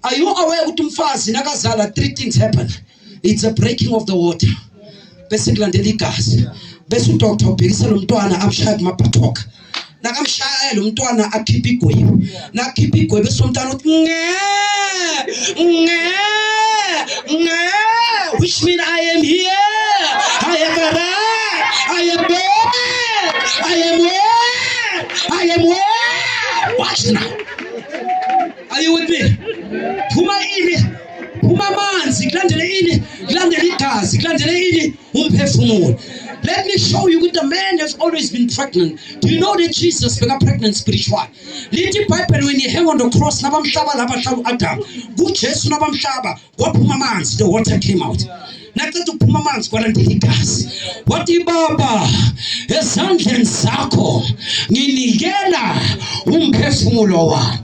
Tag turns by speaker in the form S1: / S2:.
S1: Are you aware ukuthi umfazi nakazala 3 things happen? It's a breaking of the water. Bese kulandela igazi. Bese udoctor ubhekisela umntwana amshaya kumabhathoka. Nakamshaya lo mntwana akhipha igwebu. Nakhipha igwebu bese umntwana uthi which mean I am here. I have arrived. I am there. I am where? I am where? Watch now. Are you with me? Phuma ini, phuma manzi, kulandele ini, kulandele igazi, kulandele ini, umphefumulo. Let me show you that the man has always been pregnant. Do you know that Jesus became pregnant spiritually? Lithi Bible when he hang on the cross, nabamhlaba labahlaba Adam. KuJesu nabamhlaba, kwaphuma manzi, the water came out. Nakathu kuphuma manzi kwalandela igazi. Wathi Baba, esandleni sakho nginikela umphefumulo wami.